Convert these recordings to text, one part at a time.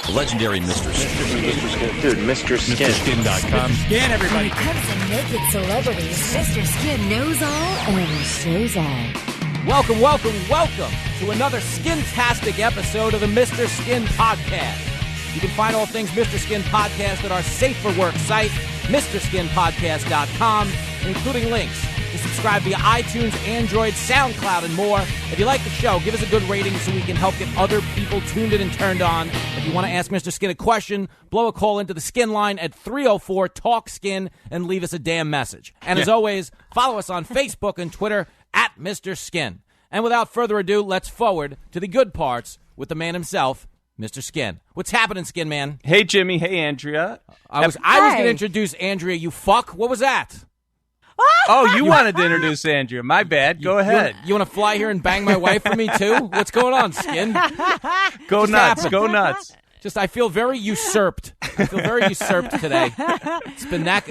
The legendary Mr. Skin. Dude, Mr. Skin. MrSkin.com. Skin, everybody. When it comes to naked celebrities, Mr. Skin knows all and shows all. Welcome to another skintastic episode of the Mr. Skin Podcast. You can find all things Mr. Skin Podcast at our Safe for Work site, MrSkinPodcast.com, including links to subscribe via iTunes, Android, SoundCloud, and more. If you like the show, give us a good rating so we can help get other people tuned in and turned on. If you want to ask Mr. Skin a question, blow a call into the Skin line at 304-TALK-SKIN and leave us a damn message. And as always, follow us on Facebook and Twitter at Mr. Skin. And without further ado, let's forward to the good parts with the man himself, Mr. Skin. What's happening, Skin Man? Hey, Jimmy. Hey, Andrea. I was going to introduce Andrea, you fuck. What was that? Oh, you wanted to introduce Andrea. My bad. Go ahead. You want to fly here and bang my wife for me, too? What's going on, Skin? Go nuts. Go nuts. I feel very usurped. Today. It's been that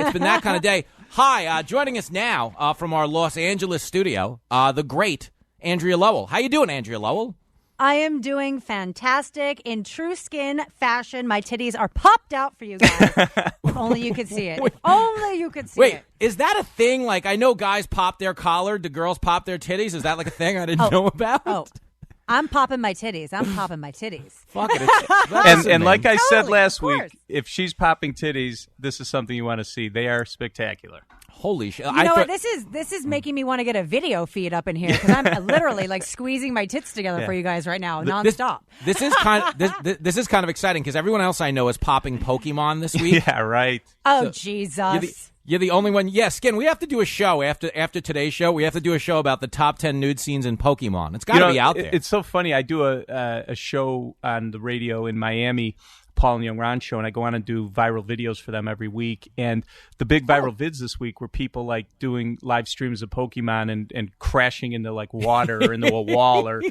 kind of day. Hi, joining us now from our Los Angeles studio, the great Andrea Lowell. How you doing, Andrea Lowell? I am doing fantastic. In true skin fashion, my titties are popped out for you guys. Only you could see it. Only you could see it. Wait, is that a thing? Like, I know guys pop their collar. Do girls pop their titties? Is that like a thing I didn't know about? Oh, I'm popping my titties. Fuck it. And like I said last course. week, if she's popping titties, this is something you want to see. They are spectacular. Holy shit! You know what? This is making me want to get a video feed up in here because I'm literally like squeezing my tits together for you guys right now, nonstop. This is kind of exciting because everyone else I know is popping Pokemon this week. Yeah, right. Oh, Jesus. You're the only one. Yeah, Skin, we have to do a show after today's show. We have to do a show about the top 10 nude scenes in Pokemon. It's got to be out there. It's so funny. I do a show on the radio in Miami, Paul and Young Ron show, and I go on and do viral videos for them every week. And the big viral vids this week were people like doing live streams of Pokemon and crashing into like water or into a wall, or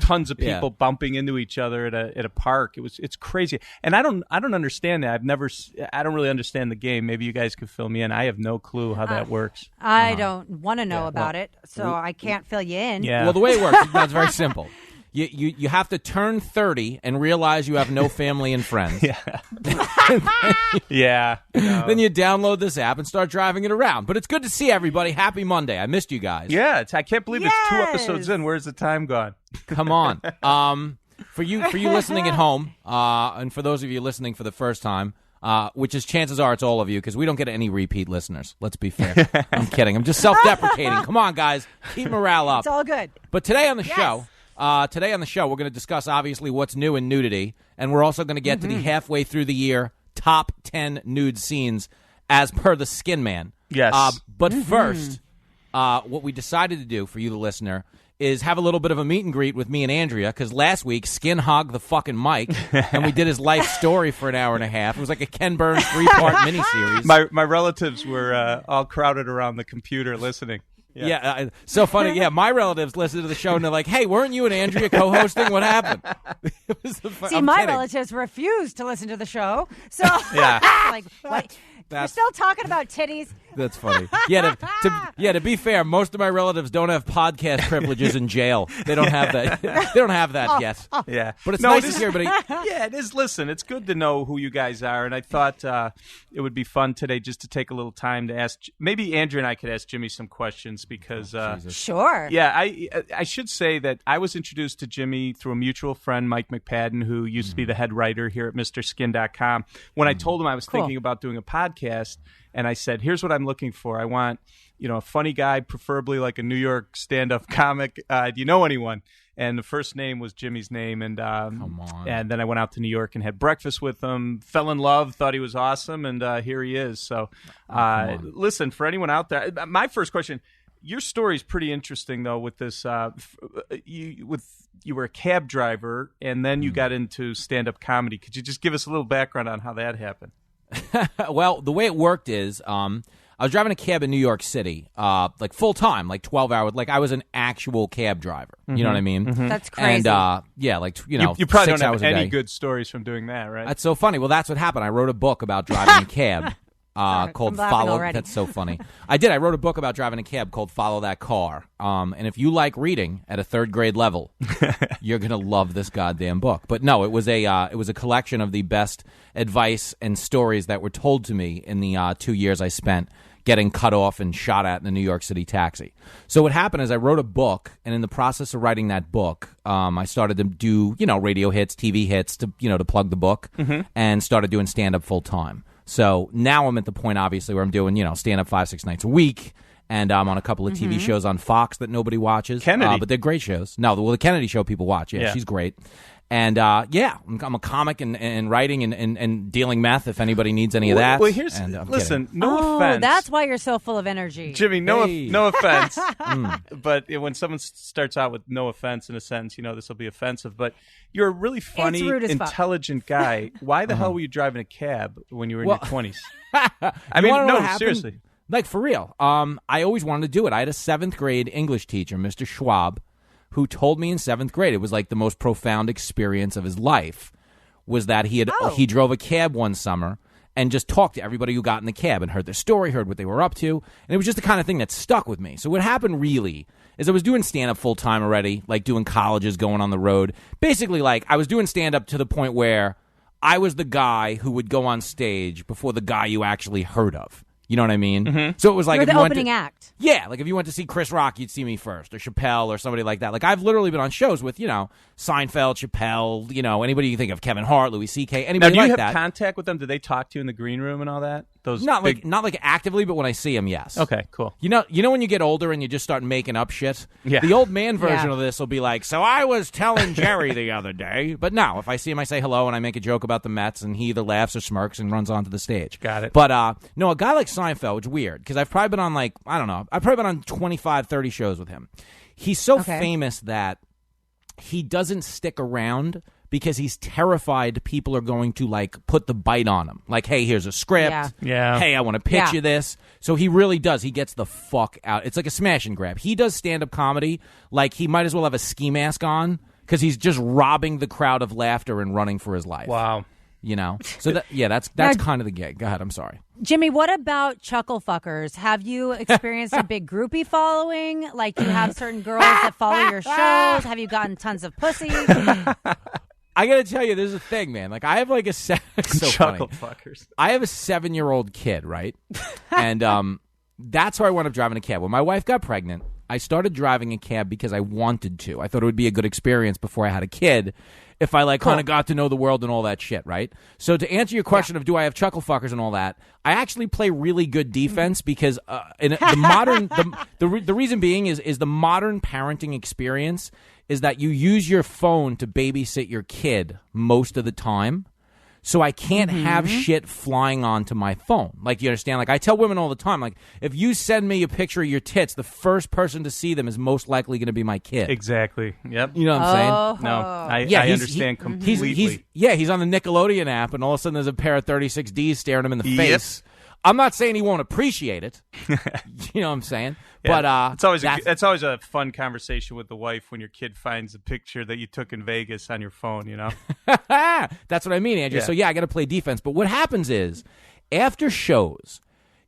tons of people bumping into each other at a park. It's crazy, and I don't understand that. I don't really understand the game. Maybe you guys could fill me in. I have no clue how that works. I don't want to know about it, so I can't fill you in. Yeah. Well, the way it works, it's very simple. You have to turn 30 and realize you have no family and friends. Yeah. No. Then you download this app and start driving it around. But it's good to see everybody. Happy Monday. I missed you guys. Yeah, I can't believe it's 2 episodes in. Where's the time gone? Come on. For you listening at home, and for those of you listening for the first time, which is chances are it's all of you because we don't get any repeat listeners. Let's be fair. I'm kidding. I'm just self-deprecating. Come on, guys. Keep morale up. It's all good. But today on the show... Today on the show, we're going to discuss, obviously, what's new in nudity, and we're also going to get to the halfway through the year top 10 nude scenes as per the Skin Man. Yes. But first, what we decided to do for you, the listener, is have a little bit of a meet and greet with me and Andrea, because last week, Skin hogged the fucking mic, and we did his life story for an hour and a half. It was like a Ken Burns 3-part miniseries. My relatives were all crowded around the computer listening. Yeah, so funny. Yeah, my relatives listened to the show and they're like, "Hey, weren't you and Andrea co-hosting? What happened?" My relatives refused to listen to the show. So, like, what? We're still talking about titties. That's funny. Yeah, to be fair, most of my relatives don't have podcast privileges in jail. They don't have that. They don't have that yet. Yeah, but it's nice to hear everybody. Yeah, it is. Listen, it's good to know who you guys are, and I thought it would be fun today just to take a little time to ask. Maybe Andrea and I could ask Jimmy some questions because. Sure. Yeah, I should say that I was introduced to Jimmy through a mutual friend, Mike McPadden, who used to be the head writer here at MrSkin.com. When I told him I was thinking about doing a podcast, and I said, "Here's what I'm looking for. I want, a funny guy, preferably like a New York stand-up comic. Do you know anyone?" And the first name was Jimmy's name, and Come on. And then I went out to New York and had breakfast with him. Fell in love, thought he was awesome, and here he is. So, listen, for anyone out there, my first question. Your story is pretty interesting, though, with this. You were a cab driver, and then you got into stand-up comedy. Could you just give us a little background on how that happened? Well, the way it worked is I was driving a cab in New York City, like full-time, like 12 hours. Like, I was an actual cab driver. You know what I mean? Mm-hmm. That's crazy. And, you probably 6 don't hours have a any day. good stories from doing that, right? That's so funny. Well, that's what happened. I wrote a book about driving a cab. called I'm laughing Follow. already. That's so funny. I did. I wrote a book about driving a cab called Follow That Car. And if you like reading at a third grade level, you're gonna love this goddamn book. But no, it was a collection of the best advice and stories that were told to me in the 2 years I spent getting cut off and shot at in the New York City taxi. So what happened is I wrote a book, and in the process of writing that book, I started to do radio hits, TV hits to plug the book, and started doing stand up full time. So now I'm at the point, obviously, where I'm doing stand up 5-6 nights a week, and I'm on a couple of TV shows on Fox that nobody watches. Kennedy, but they're great shows. No, the Kennedy show people watch. Yeah, she's great. And I'm a comic and writing and dealing meth. If anybody needs any of that. Well, here's kidding. no offense. That's why you're so full of energy, Jimmy. No offense. But when someone starts out with no offense in a sentence, this will be offensive. But you're a really funny, intelligent guy. Why the hell were you driving a cab when you were in your 20s? I mean, no, seriously. Like, for real. I always wanted to do it. I had a 7th grade English teacher, Mr. Schwab, who told me in 7th grade, it was like the most profound experience of his life, was that he drove a cab one summer and just talked to everybody who got in the cab and heard their story, heard what they were up to, and it was just the kind of thing that stuck with me. So what happened really is I was doing stand-up full-time already, like doing colleges, going on the road. Basically, like, I was doing stand-up to the point where I was the guy who would go on stage before the guy you actually heard of. You know what I mean? So it was like You're if the you opening act. Yeah, like if you went to see Chris Rock, you'd see me first, or Chappelle, or somebody like that. Like, I've literally been on shows with, Seinfeld, Chappelle, anybody you think of, Kevin Hart, Louis C.K., anybody now, like do you that. have contact with them? Do they talk to you in the green room and all that? Not like actively, but when I see them, yes. Okay, cool. You know when you get older and you just start making up shit? Yeah. The old man version of this will be like, so I was telling Jerry the other day. But no, if I see him, I say hello and I make a joke about the Mets, and he either laughs or smirks and runs onto the stage. Got it. But no, a guy like Seinfeld, it's weird, because I've probably been on I've probably been on 25, 30 shows with him. He's so famous that he doesn't stick around because he's terrified people are going to, like, put the bite on him. Like, hey, here's a script. Yeah. Hey, I want to pitch you this. So he really does. He gets the fuck out. It's like a smash and grab. He does stand-up comedy like he might as well have a ski mask on, because he's just robbing the crowd of laughter and running for his life. Wow. So that's kind of the gig. Go ahead. I'm sorry. Jimmy, what about chuckle fuckers? Have you experienced a big groupie following? Like, do you have certain girls that follow your shows? Have you gotten tons of pussy? I gotta tell you, there's a thing, man. Like, I have like so chuckle funny. Fuckers. I have a 7-year-old kid, right? And that's where I wound up driving a cab. When my wife got pregnant, I started driving a cab because I wanted to. I thought it would be a good experience before I had a kid, if I kind of got to know the world and all that shit, right? So to answer your question of do I have chuckle fuckers and all that, I actually play really good defense, because in the modern the reason being is the modern parenting experience is that you use your phone to babysit your kid most of the time. So I can't have shit flying onto my phone. Like, you understand? Like, I tell women all the time, like, if you send me a picture of your tits, the first person to see them is most likely going to be my kid. Exactly. Yep. You know what I'm saying? No, I understand completely. He's on the Nickelodeon app, and all of a sudden there's a pair of 36Ds staring him in the face. I'm not saying he won't appreciate it. You know what I'm saying? Yeah. But it's always a fun conversation with the wife when your kid finds a picture that you took in Vegas on your phone, That's what I mean, Andrew. Yeah. So I got to play defense. But what happens is, after shows,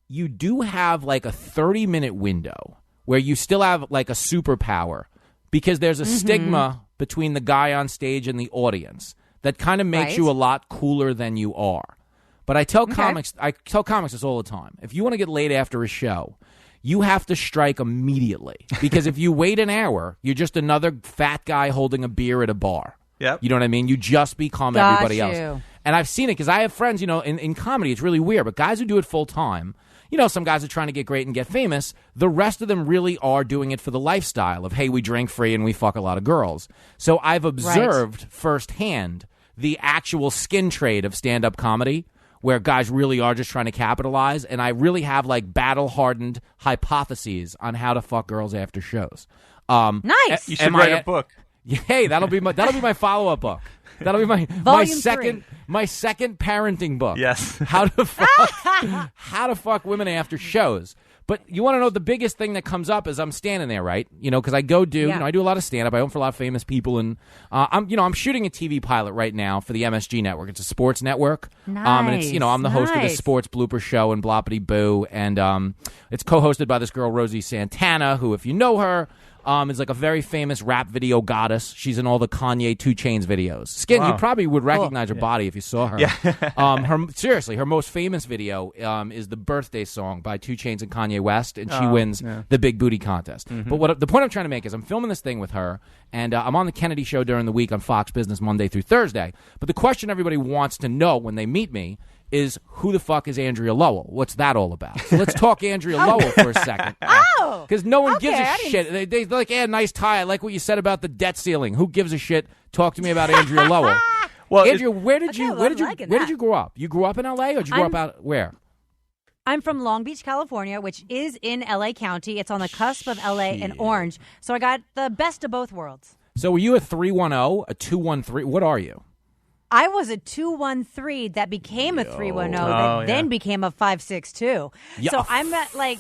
you do have like a 30-minute window where you still have like a superpower, because there's a stigma between the guy on stage and the audience that kind of makes you a lot cooler than you are. But I tell comics this all the time. If you want to get laid after a show, you have to strike immediately, because if you wait an hour, you're just another fat guy holding a beer at a bar. Yep. You know what I mean? You just become everybody else. And I've seen it, because I have friends, in comedy, it's really weird, but guys who do it full time, some guys are trying to get great and get famous. The rest of them really are doing it for the lifestyle of, hey, we drink free and we fuck a lot of girls. So I've observed firsthand the actual skin trade of stand-up comedy, where guys really are just trying to capitalize, and I really have like battle-hardened hypotheses on how to fuck girls after shows. Nice. You should write a book. Hey, that'll be my follow-up book. That'll be my second parenting book. Yes. How to fuck women after shows. But you want to know the biggest thing that comes up is I'm standing there, right? Because I go I do a lot of stand-up. I own for a lot of famous people, and I'm shooting a TV pilot right now for the MSG network. It's a sports network. Nice. And it's I'm the host of this sports blooper show and Bloppity Boo, and it's co-hosted by this girl Rosie Santana, who, if you know her, is like a very famous rap video goddess. She's in all the Kanye 2 Chainz videos. Skin, you probably would recognize her body if you saw her. Yeah. Seriously, her most famous video is the birthday song by 2 Chainz and Kanye West, and she wins the Big Booty Contest. Mm-hmm. But the point I'm trying to make is I'm filming this thing with her, and I'm on the Kennedy Show during the week on Fox Business Monday through Thursday. But the question everybody wants to know when they meet me is, who the fuck is Andrea Lowell? What's that all about? So let's talk Andrea Lowell for a second. Because no one gives a shit. They're like, nice tie. I like what you said about the debt ceiling. Who gives a shit? Talk to me about Andrea Lowell. Well, Andrea, where did you grow up? You grew up in L.A. or did you grow up out where? I'm from Long Beach, California, which is in L.A. County. It's on the cusp of L.A. and Orange. So I got the best of both worlds. So were you a 310, a 213? What are you? I was a 213 that became a 310 that then became a 562. Yeah. So I'm at like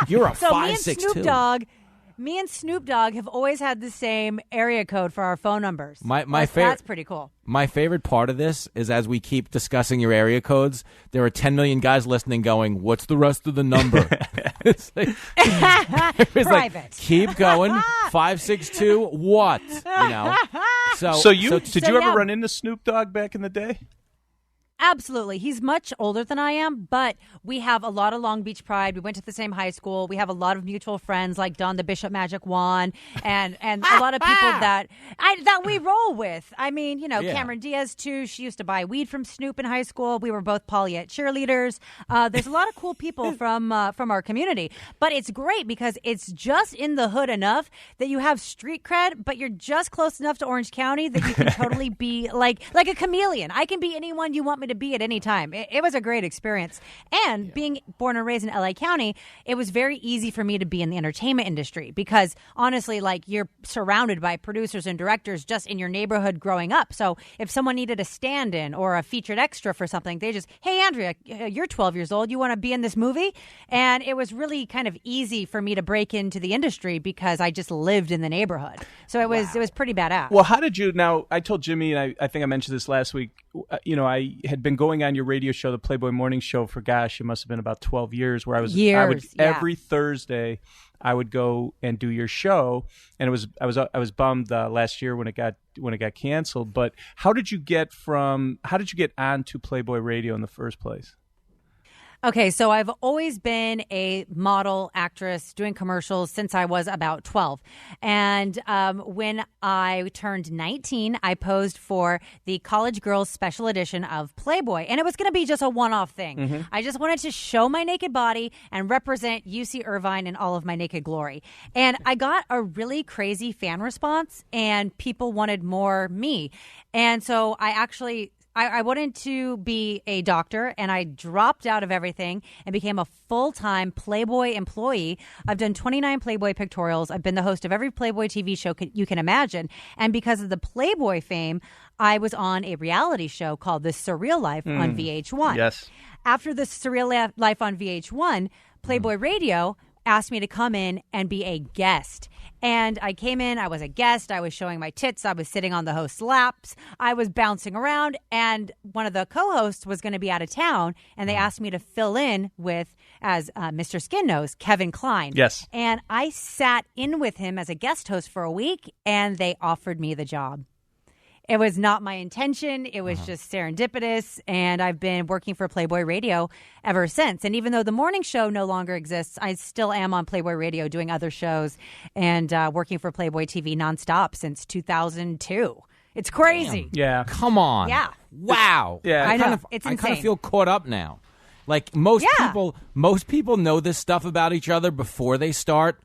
You're a 562. Me and Snoop Dogg have always had the same area code for our phone numbers. That's pretty cool. My favorite part of this is, as we keep discussing your area codes, there are 10 million guys listening going, what's the rest of the number? It's like, private. Like, keep going. 562 what? So did you ever run into Snoop Dogg back in the day? Absolutely. He's much older than I am, but we have a lot of Long Beach pride. We went to the same high school. We have a lot of mutual friends like Don the Bishop Magic Wand and a lot of people that we roll with. I mean, Cameron Diaz too. She used to buy weed from Snoop in high school. We were both Polyet cheerleaders. There's a lot of cool people from our community, but it's great because it's just in the hood enough that you have street cred, but you're just close enough to Orange County that you can totally be like a chameleon. I can be anyone you want me to be at any time. It was a great experience. And being born and raised in LA County, it was very easy for me to be in the entertainment industry because honestly, like, you're surrounded by producers and directors just in your neighborhood growing up. So if someone needed a stand-in or a featured extra for something, they just, hey, Andrea, you're 12 years old. You want to be in this movie? And it was really kind of easy for me to break into the industry because I just lived in the neighborhood. So it was pretty badass. Well, how did you, now I told Jimmy, and I think I mentioned this last week, I had been going on your radio show, the Playboy Morning Show, for it must have been about 12 years, where every Thursday I would go and do your show, and I was bummed last year when it got canceled. But how did you get onto Playboy Radio in the first place? Okay, so I've always been a model, actress, doing commercials since I was about 12. And when I turned 19, I posed for the College Girls Special Edition of Playboy. And it was going to be just a one-off thing. Mm-hmm. I just wanted to show my naked body and represent UC Irvine in all of my naked glory. And I got a really crazy fan response, and people wanted more me. And so I wanted to be a doctor, and I dropped out of everything and became a full-time Playboy employee. I've done 29 Playboy pictorials. I've been the host of every Playboy TV show you can imagine. And because of the Playboy fame, I was on a reality show called The Surreal Life on VH1. Yes. After The Surreal Life on VH1, Playboy Radio asked me to come in and be a guest. And I came in, I was a guest, I was showing my tits, I was sitting on the host's laps, I was bouncing around, and one of the co-hosts was going to be out of town, and they asked me to fill in with, as Mr. Skin knows, Kevin Kline. Yes. And I sat in with him as a guest host for a week, and they offered me the job. It was not my intention. It was just serendipitous, and I've been working for Playboy Radio ever since. And even though the morning show no longer exists, I still am on Playboy Radio doing other shows and working for Playboy TV nonstop since 2002. It's crazy. Damn. Yeah. Come on. Yeah. Wow. Yeah. I know. It's insane. I kind of feel caught up now. Like most people know this stuff about each other before they start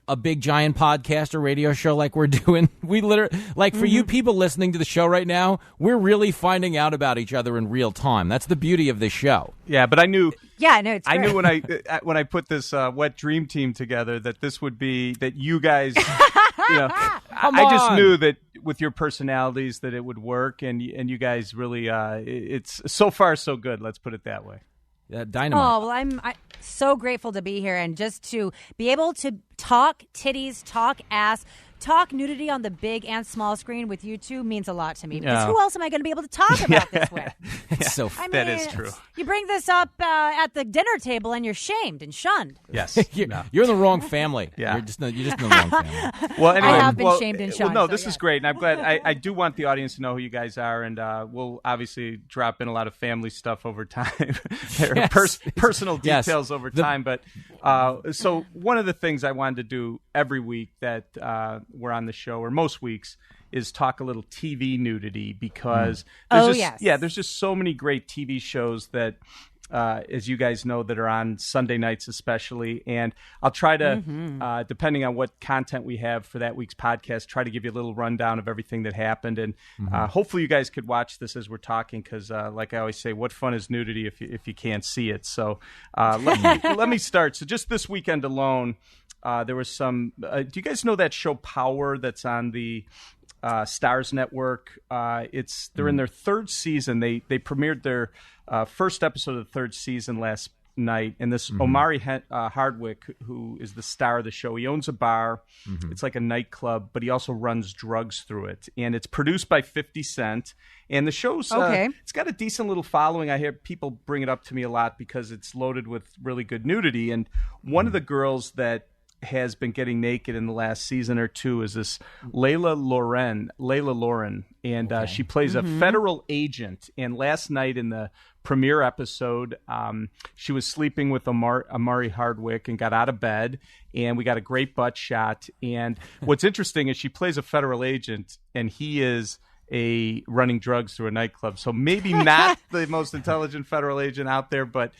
a big giant podcast or radio show like we're doing. We literally, like, for you people listening to the show right now, we're really finding out about each other in real time. That's the beauty of this show. Yeah, but I knew. Yeah, no, it's great. I knew when I put this wet dream team together that this would be, that you guys, I just knew that with your personalities that it would work, and you guys really, it's so far so good. Let's put it that way. Dynamite. Oh, well, I'm so grateful to be here and just to be able to talk titties, talk ass, talk nudity on the big and small screen with you two means a lot to me. Because who else am I going to be able to talk about this with? It's so I mean, that is true. You bring this up at the dinner table and you're shamed and shunned. Yes. You're in the wrong family. Yeah. You're just in the wrong family. Well, anyway, I have been shamed and shunned. Well, no, so this is great, and I'm glad. I do want the audience to know who you guys are, and we'll obviously drop in a lot of family stuff over time, personal details over time. But so one of the things I wanted to do every week that we're on the show, or most weeks, is talk a little TV nudity because there's just so many great TV shows that, as you guys know, that are on Sunday nights especially. And I'll try to, depending on what content we have for that week's podcast, try to give you a little rundown of everything that happened. And hopefully you guys could watch this as we're talking because, like I always say, what fun is nudity if you can't see it? So let me start. So just this weekend alone, there was some do you guys know that show Power that's on the Stars Network? They're in their third season. They premiered their first episode of the third season last night, and this Omari Hardwick, who is the star of the show, he owns a bar. It's like a nightclub, but he also runs drugs through it, and it's produced by 50 Cent. And the show's it's got a decent little following. I hear people bring it up to me a lot because it's loaded with really good nudity. And one of the girls that has been getting naked in the last season or two is this Layla Lauren, and she plays a federal agent. And last night in the premiere episode, she was sleeping with Omari Hardwick and got out of bed, and we got a great butt shot. And what's interesting is she plays a federal agent, and he is running drugs through a nightclub. So maybe not the most intelligent federal agent out there, but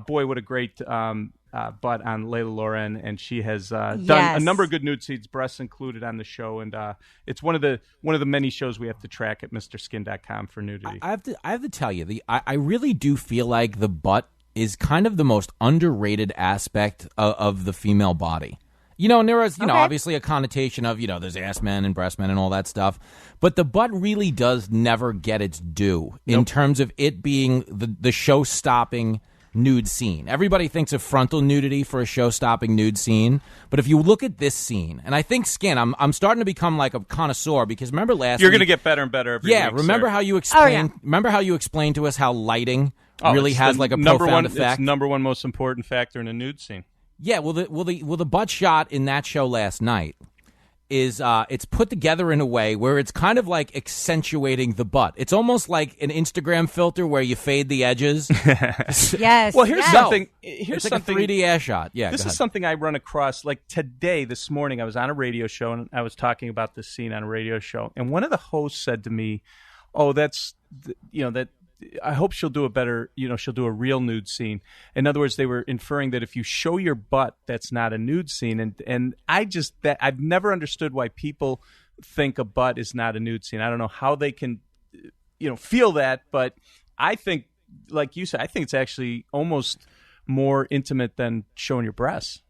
boy, what a great butt on Layla Lauren, and she has done a number of good nude scenes, breasts included, on the show, and it's one of the many shows we have to track at MrSkin.com for nudity. I have to tell you, I really do feel like the butt is kind of the most underrated aspect of the female body. And there is, obviously a connotation of, there's ass men and breast men and all that stuff. But the butt really does never get its due in terms of it being the show-stopping nude scene. Everybody thinks of frontal nudity for a show-stopping nude scene. But if you look at this scene, and I think, Skin, I'm starting to become like a connoisseur because remember last You're week... going to get better and better every week, remember sir. how you explained... Remember how you explained to us how lighting really has like a profound effect? It's number one most important factor in a nude scene. Yeah, well, the butt shot in that show last night is it's put together in a way where it's kind of like accentuating the butt. It's almost like an Instagram filter where you fade the edges. Yes. Well, here's something. Here's it's like something. A 3D ass shot. Yeah, this is something I run across. Like this morning, I was on a radio show and I was talking about this scene on a radio show, and one of the hosts said to me, "Oh, that." I hope she'll do a better, she'll do a real nude scene. In other words, they were inferring that if you show your butt, that's not a nude scene. And I've never understood why people think a butt is not a nude scene. I don't know how they can, feel that, but I think, like you said, I think it's actually almost more intimate than showing your breasts.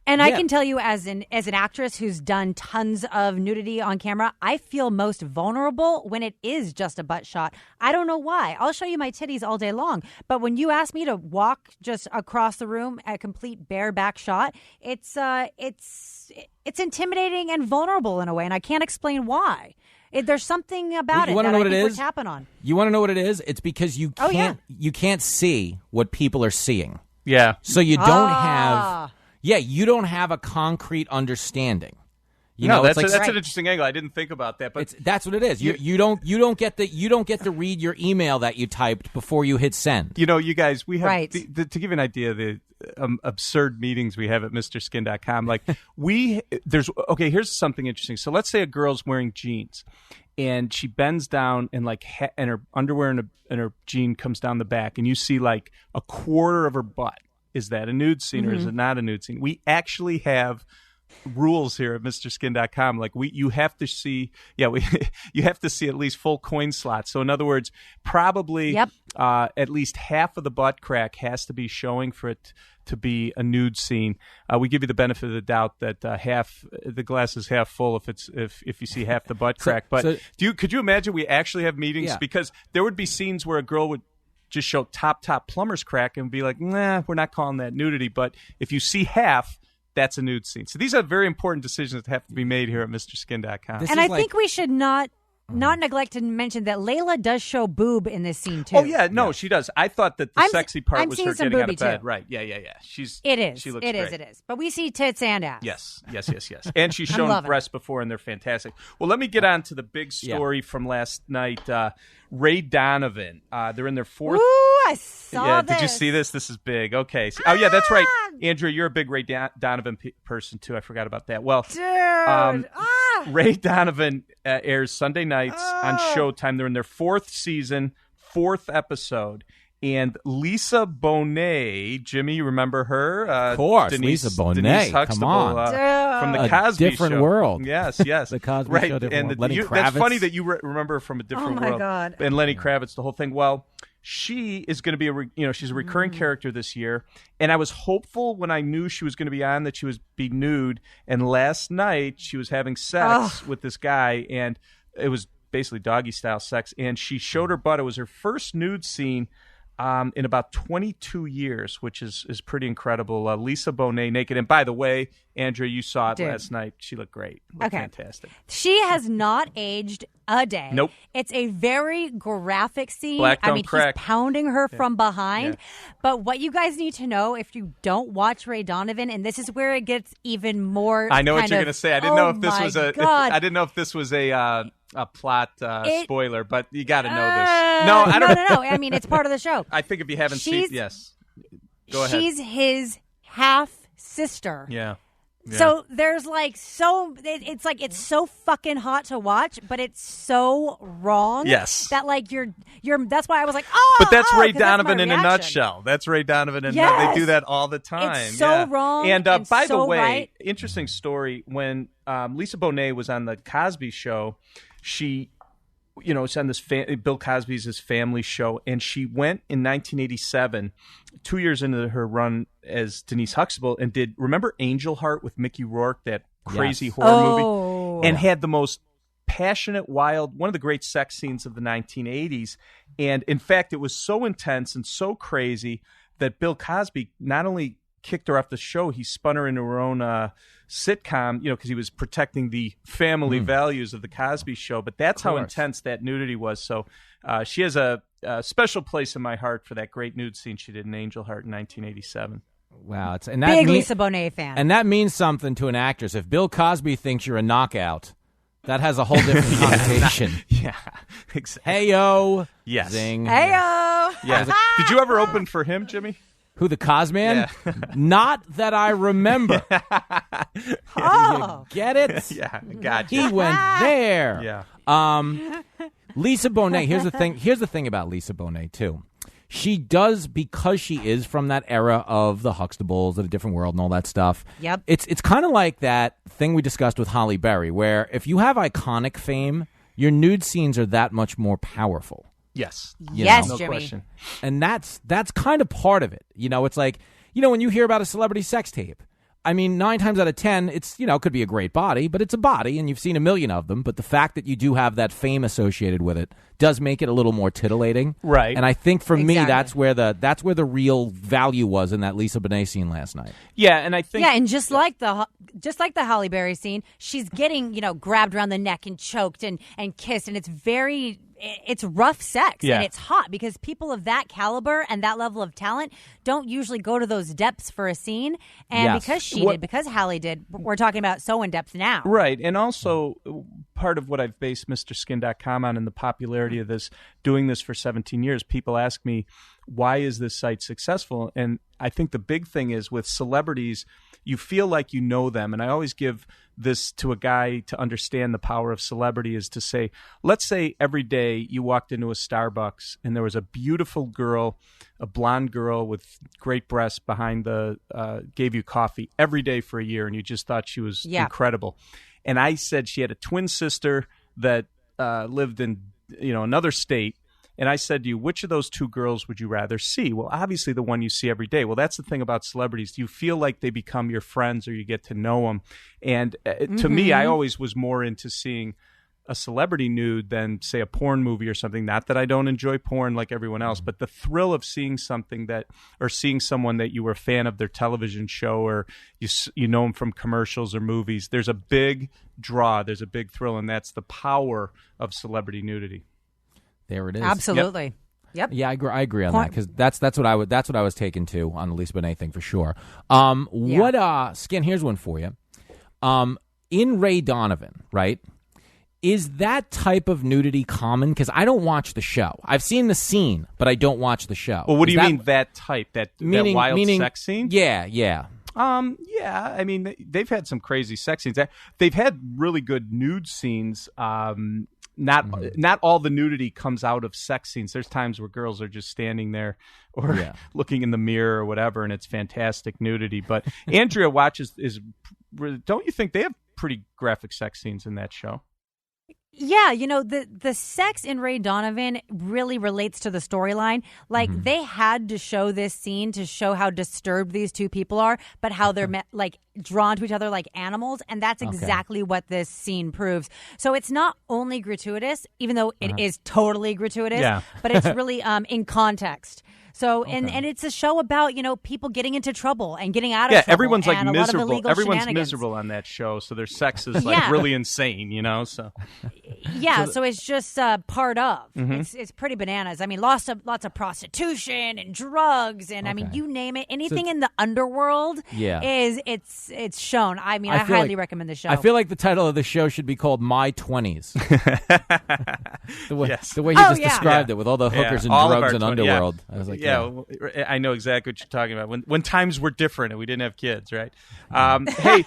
And I can tell you, as an actress who's done tons of nudity on camera, I feel most vulnerable when it is just a butt shot. I don't know why. I'll show you my titties all day long, but when you ask me to walk just across the room, a complete bareback shot, it's intimidating and vulnerable in a way, and I can't explain why. There's something about it that I think we're tapping on. You want to know what it is? It's because you can't see what people are seeing. Yeah. So you don't have. Yeah, you don't have a concrete understanding. That's an interesting angle. I didn't think about that, but that's what it is. You don't get to read your email that you typed before you hit send. You guys, we have to give you an idea of the absurd meetings we have at MrSkin.com. Like here's something interesting. So let's say a girl's wearing jeans, and she bends down and and her underwear and her jean comes down the back, and you see like a quarter of her butt. Is that a nude scene or is it not a nude scene? We actually have rules here at MrSkin.com. Like you have to see, you have to see at least full coin slots. So in other words, probably at least half of the butt crack has to be showing for it to be a nude scene. We give you the benefit of the doubt that half the glass is half full if you see half the butt crack. But could you imagine we actually have meetings because there would be scenes where a girl would just show top plumber's crack and be like, nah, we're not calling that nudity. But if you see half, that's a nude scene. So these are very important decisions that have to be made here at MrSkin.com. And I think we should not neglect to mention that Layla does show boob in this scene too. Oh yeah, no, she does. I thought that the sexy part was her some getting out of booby, bed. too. Right? Yeah. It is. She looks it great. is. But we see tits and ass. Yes. And she's shown breasts before, and they're fantastic. Well, let me get on to the big story from last night. Ray Donovan. They're in their fourth. Ooh, I saw this. Did you see this? This is big. Okay. Oh yeah, that's right. Andrea, you're a big Ray Donovan person too. I forgot about that. Well, dude. Ray Donovan airs Sunday nights on Showtime. They're in their fourth season, fourth episode. And Lisa Bonet, Jimmy, you remember her? Of course, Lisa Bonet. Denise Huxtable, come on. From the Cosby Show. Different world. Yes. The Cosby Show, different world. Lenny Kravitz. That's funny that you remember from a different world. Oh, my God. And Lenny Kravitz, the whole thing. Well, she is going to be she's a recurring character this year. And I was hopeful when I knew she was going to be on that she would be nude. And last night, she was having sex with this guy, and it was basically doggy-style sex. And she showed her butt. It was her first nude scene in about 22 years, which is pretty incredible. Lisa Bonet naked. And by the way, Andrea, you saw it last night. She looked great. Fantastic. She has not aged a day. Nope. It's a very graphic scene. Black don't he's crack. pounding her from behind. Yeah. But what you guys need to know, if you don't watch Ray Donovan, and this is where it gets even more. I know what you're going to say. I didn't know if this was I didn't know if this was a plot spoiler, but you got to know this. No, I don't. No. I mean, it's part of the show. I think if you haven't seen, yes. Go ahead. She's his half sister. Yeah. So there's it's like it's so fucking hot to watch, but it's so wrong. Yes. That you're that's why I was like, but that's Ray Donovan in a nutshell. That's Ray Donovan, and they do that all the time. It's so wrong. And by the way, right. interesting story. When Lisa Bonet was on the Cosby Show, she, it's on this Bill Cosby's his family show, and she went in 1987, 2 years into her run as Denise Huxtable, and remember Angel Heart with Mickey Rourke, that crazy horror movie, and had the most passionate, wild, one of the great sex scenes of the 1980s. And in fact, it was so intense and so crazy that Bill Cosby not only kicked her off the show, he spun her into her own sitcom, because he was protecting the family values of the Cosby Show. But that's how intense that nudity was. So she has a special place in my heart for that great nude scene she did in Angel Heart in 1987. Wow, big Lisa Bonet fan, and that means something to an actress. If Bill Cosby thinks you're a knockout, that has a whole different connotation. Yeah, exactly. Hey-o. Yes. Zing. Hey-o. Yeah. Did you ever open for him, Jimmy? Who, the Cosman? Yeah. Not that I remember. You get it? Yeah, gotcha. He went there. Yeah. Lisa Bonet. Here's the thing about Lisa Bonet too. She does, because she is from that era of the Huxtables, of a different world, and all that stuff. Yep. It's kind of like that thing we discussed with Holly Berry, where if you have iconic fame, your nude scenes are that much more powerful. Yes. Yes, no Jimmy. question. And that's kind of part of it. It's like, when you hear about a celebrity sex tape, I mean, 9 times out of 10, it's, could be a great body, but it's a body, and you've seen a million of them. But the fact that you do have that fame associated with it does make it a little more tittillating. Right. And I think for me, that's where the real value was in that Lisa Bonet scene last night. Yeah, and I think... Yeah, and just like the Halle Berry scene, she's getting, grabbed around the neck and choked and kissed, and it's rough sex, and it's hot because people of that caliber and that level of talent don't usually go to those depths for a scene. And because Halle did, we're talking about so in depth now. Right. And also part of what I've based MrSkin.com on and the popularity of this, doing this for 17 years, people ask me, why is this site successful? And I think the big thing is with celebrities, you feel like you know them. And I always give this to a guy to understand the power of celebrity is to say, let's say every day you walked into a Starbucks and there was a beautiful girl, a blonde girl with great breasts behind gave you coffee every day for a year, and you just thought she was incredible. And I said she had a twin sister that lived in another state. And I said to you, which of those two girls would you rather see? Well, obviously the one you see every day. Well, that's the thing about celebrities. You feel like they become your friends or you get to know them. And to me, I always was more into seeing a celebrity nude than, say, a porn movie or something. Not that I don't enjoy porn like everyone else, but the thrill of seeing something or seeing someone that you were a fan of their television show, or you know them from commercials or movies. There's a big draw. There's a big thrill, and that's the power of celebrity nudity. There it is. Absolutely. Yep. Yeah, I agree on that, because that's what I was taken to on the Lisa Bonet thing for sure. What Skin? Here's one for you. In Ray Donovan, right? Is that type of nudity common? Because I don't watch the show. I've seen the scene, but I don't watch the show. Well, what do you mean that type? That wild sex scene? Yeah. Yeah. I mean, they've had some crazy sex scenes. They've had really good nude scenes. Not all the nudity comes out of sex scenes. There's times where girls are just standing there or looking in the mirror or whatever, and it's fantastic nudity. But Andrea watches don't you think they have pretty graphic sex scenes in that show? Yeah, the sex in Ray Donovan really relates to the storyline. Like, they had to show this scene to show how disturbed these two people are, but how they're drawn to each other like animals, and that's exactly what this scene proves. So it's not only gratuitous, even though it is totally gratuitous, but it's really in context. So and it's a show about people getting into trouble and getting out of trouble. Everyone's and miserable. Everyone's miserable on that show, so their sex is really insane, So so it's just part of. It's pretty bananas. I mean, lots of prostitution and drugs, and I mean, you name it. Anything in the underworld is it's shown. I mean, I highly recommend the show. I feel like the title of the show should be called My 20s. The way you just described it, with all the hookers and drugs and underworld. I was like, I know exactly what you're talking about. When times were different and we didn't have kids, right? Hey,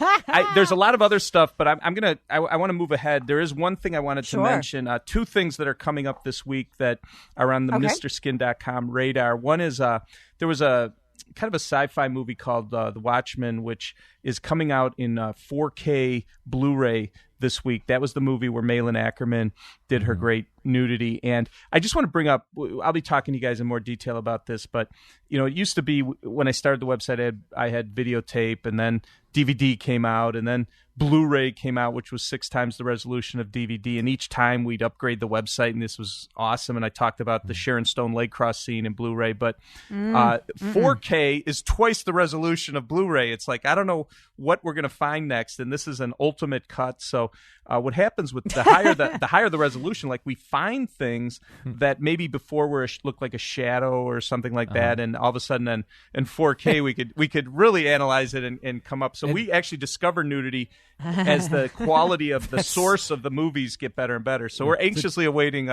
there's a lot of other stuff, but I want to move ahead. There is one thing I wanted to mention. Two things that are coming up this week that are on the MrSkin.com radar. One is there was a kind of a sci-fi movie called The Watchmen, which is coming out in 4K Blu-ray this week. That was the movie where Malin Ackerman did her great nudity. And I just want to bring up, I'll be talking to you guys in more detail about this, but it used to be when I started the website, I had videotape, and then DVD came out, and then Blu-ray came out, which was 6 times the resolution of DVD. And each time we'd upgrade the website, and this was awesome. And I talked about the Sharon Stone leg cross scene in Blu-ray, but 4K is twice the resolution of Blu-ray. It's like, I don't know what we're going to find next. And this is an ultimate cut. So what happens with the higher the higher the resolution, like we find things that maybe before looked like a shadow or something like that, and all of a sudden in 4K we could really analyze it and come up. So we actually discover nudity as the quality of the source of the movies get better and better. So we're anxiously awaiting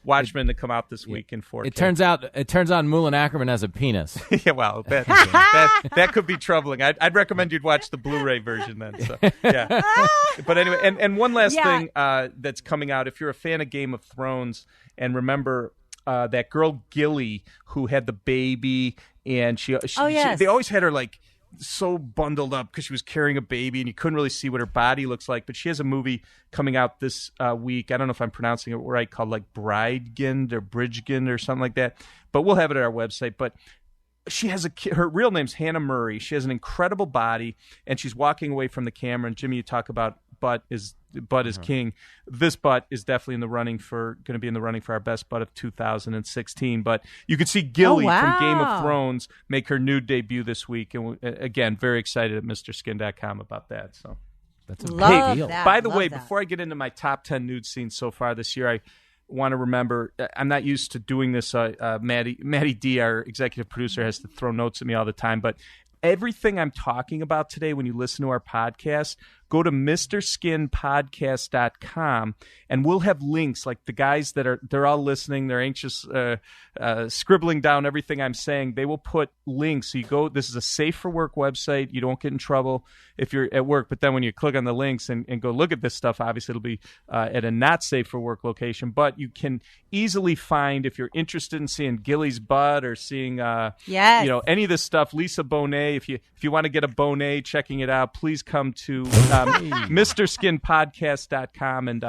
Watchmen to come out this week in 4K. It turns out Malin Ackerman has a penis. Yeah, well, that could be troubling. I'd recommend you'd watch the Blu-ray version then. So, yeah. But anyway, and one last thing that's coming out, if you're a fan of Game of Thrones, and remember that girl Gilly who had the baby, and she they always had her like so bundled up because she was carrying a baby and you couldn't really see what her body looks like. But she has a movie coming out this week. I don't know if I'm pronouncing it right, called like Bridegend or Bridgegend or something like that. But we'll have it at our website. But she has her real name's Hannah Murray. She has an incredible body, and she's walking away from the camera. And Jimmy, you talk about butt is king. This butt is definitely going to be in the running for our best butt of 2016. But you could see Gilly from Game of Thrones make her nude debut this week, and again, very excited at MrSkin.com about that. So that's a big deal. By the way, before I get into my top 10 nude scenes so far this year, I want to remember, I'm not used to doing this. Maddie D, our executive producer, has to throw notes at me all the time, but everything I'm talking about today, when you listen to our podcast, go to MrSkinPodcast.com, and we'll have links. Like the guys they're all listening, they're anxious, scribbling down everything I'm saying. They will put links. So you go, this is a safe for work website. You don't get in trouble if you're at work. But then when you click on the links and go look at this stuff, obviously it'll be at a not safe for work location. But you can easily find, if you're interested in seeing Gilly's butt or seeing any of this stuff, Lisa Bonet, if you want to get a Bonet, checking it out, please come to MrSkinPodcast.com, and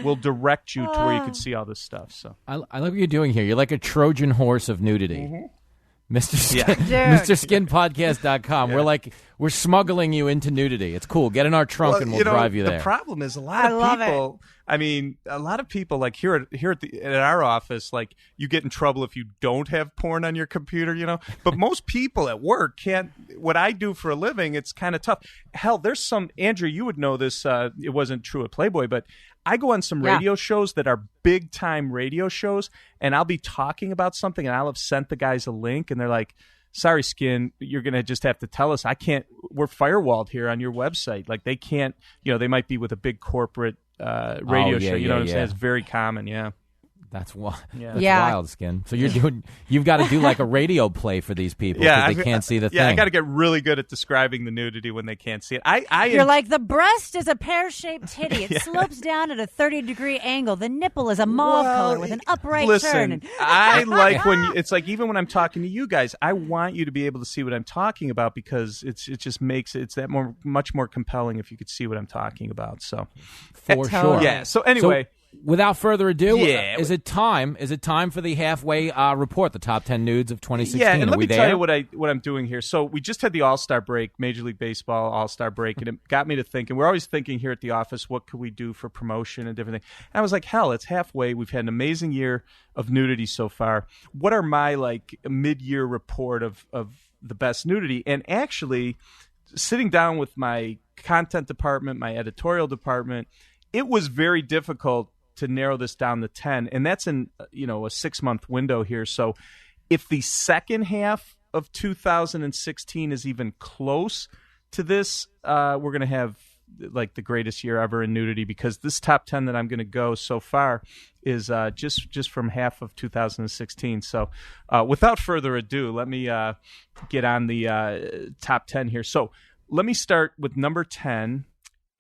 we'll direct you to where you can see all this stuff. So I like what you're doing here. You're like a Trojan horse of nudity. Mr. Skin, Yeah. MrSkinPodcast.com. We're smuggling you into nudity. It's cool. Get in our trunk and we'll drive you there. The problem is a lot of people. I mean, a lot of people like here at our office, like you get in trouble if you don't have porn on your computer, you know. But most people at work can't. What I do for a living, it's kind of tough. Hell, there's some. Andrew, you would know this. It wasn't true at Playboy, but I go on some radio shows that are big time radio shows, and I'll be talking about something, and I'll have sent the guys a link, and they're like, "Sorry, Skin, you're gonna just have to tell us. I can't. We're firewalled here on your website. Like they can't. You know, they might be with a big corporate radio show. You know what I'm saying? It's very common. Yeah. That's wild. Yeah. That's wild, Skin. So you've got to do like a radio play for these people because they can't see the thing. Yeah, I got to get really good at describing the nudity when they can't see it. You're like, the breast is a pear-shaped titty. It slopes down at a 30-degree angle. The nipple is a mauve color with an upright turn. I like it's like even when I'm talking to you guys, I want you to be able to see what I'm talking about because it just makes it's that much more compelling if you could see what I'm talking about. So for sure. Yeah. So anyway. Without further ado, is it time for the halfway report, the top 10 nudes of 2016? Yeah, and let me there? tell you what I'm doing here. So we just had the All-Star break, Major League Baseball All-Star break, and it got me to thinking. We're always thinking here at the office, what could we do for promotion and different things? And I was like, hell, it's halfway. We've had an amazing year of nudity so far. What are my mid-year report of the best nudity? And actually, sitting down with my content department, my editorial department, it was very difficult to narrow this down to 10, and that's in a 6-month window here. So if the second half of 2016 is even close to this, we're going to have like the greatest year ever in nudity because this top 10 that I'm going to go so far is just from half of 2016. So without further ado, let me get on the top 10 here. So let me start with number 10.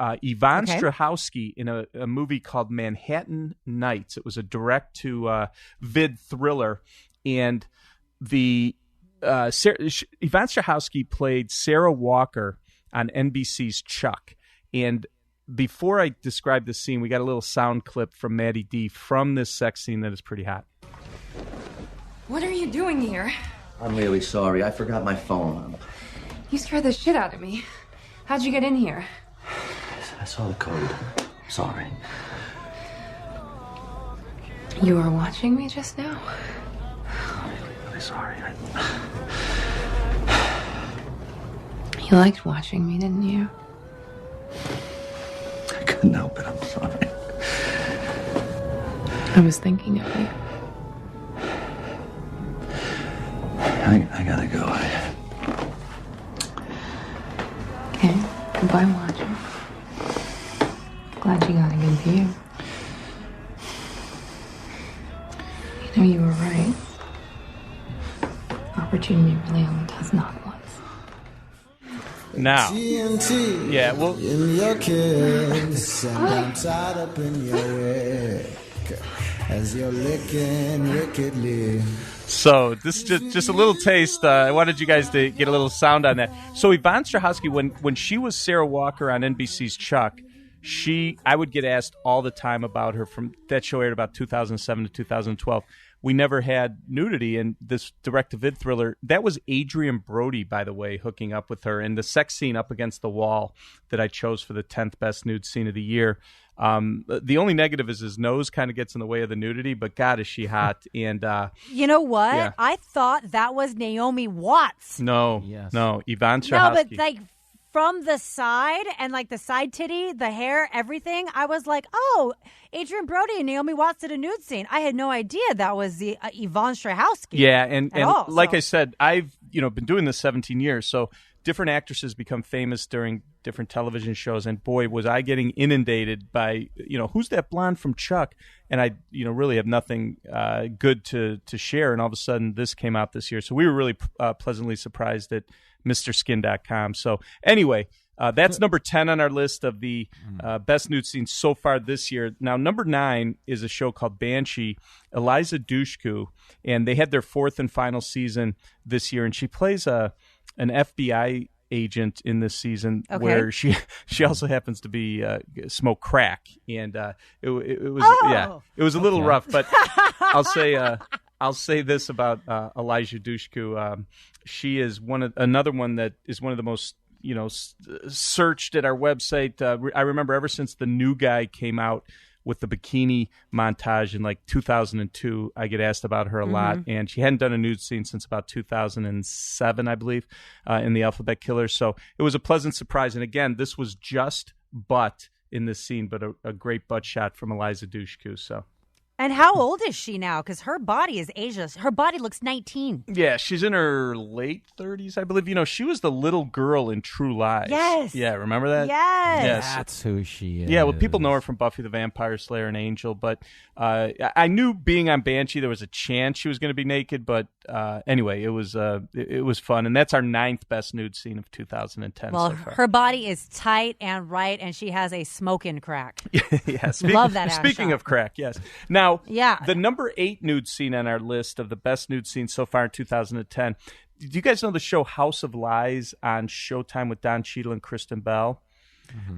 Yvonne Strahovski in a movie called Manhattan Nights. It was a direct-to-vid thriller, and Yvonne Strahovski played Sarah Walker on NBC's Chuck. And before I describe the scene, we got a little sound clip from Maddie D from this sex scene that is pretty hot. What are you doing here? I'm really sorry. I forgot my phone. You scared the shit out of me. How'd you get in here? I saw the code. Sorry. You were watching me just now? I'm really sorry. You liked watching me, didn't you? I couldn't help it. I'm sorry. I was thinking of you. I gotta go. Okay. Goodbye, watcher. Glad you got a good view. You know, you were right. Opportunity really only does knock once. Now, yeah, well, in your kiss, and I'm tied up in your wick as you're licking wickedly. So this is just a little taste. I wanted you guys to get a little sound on that. So Yvonne Strahovski, when she was Sarah Walker on NBC's Chuck, I would get asked all the time about her. From that show aired about 2007 to 2012. We never had nudity in this direct-to-vid thriller. That was Adrian Brody, by the way, hooking up with her. And the sex scene up against the wall that I chose for the 10th best nude scene of the year. The only negative is his nose kind of gets in the way of the nudity, but God, is she hot. And you know what? Yeah. I thought that was Naomi Watts. No, Yvonne Strahovski. No, but like from the side and like the side titty, the hair, everything, I was like, oh, Adrian Brody and Naomi Watts did a nude scene. I had no idea that was the Yvonne Strahovski. Yeah, and like I said, I've been doing this 17 years, so different actresses become famous during different television shows, and boy, was I getting inundated by, who's that blonde from Chuck? And I, really have nothing good to share, and all of a sudden this came out this year. So we were really pleasantly surprised at MrSkin.com. So anyway, that's number 10 on our list of the best nude scenes so far this year. Now, number 9 is a show called Banshee, Eliza Dushku, and they had their 4th and final season this year, and she plays an FBI agent in this season where she also happens to be smoke crack, and it was it was a little rough, but I'll say I'll say this about Elijah Dushku. She is another one that is one of the most searched at our website. I remember ever since the new guy came out with the bikini montage in like 2002, I get asked about her a lot, and she hadn't done a nude scene since about 2007, I believe, in The Alphabet Killer. So it was a pleasant surprise. And again, this was just butt in this scene, but a great butt shot from Eliza Dushku. So. And how old is she now? Because her body is ageless. Her body looks 19. Yeah, she's in her late 30s, I believe. She was the little girl in True Lies. Yes. Yeah, remember that? Yes. That's who she is. Yeah, well, people know her from Buffy the Vampire Slayer and Angel, but I knew being on Banshee there was a chance she was going to be naked, but anyway, it was fun, and that's our 9th best nude scene of 2010 Well, so far. her body is tight and right, and she has a smoking crack. Yeah, Love that ass Speaking shot. of crack, yes. Now, Yeah. the number 8 nude scene on our list of the best nude scenes so far in 2010. Do you guys know the show House of Lies on Showtime with Don Cheadle and Kristen Bell?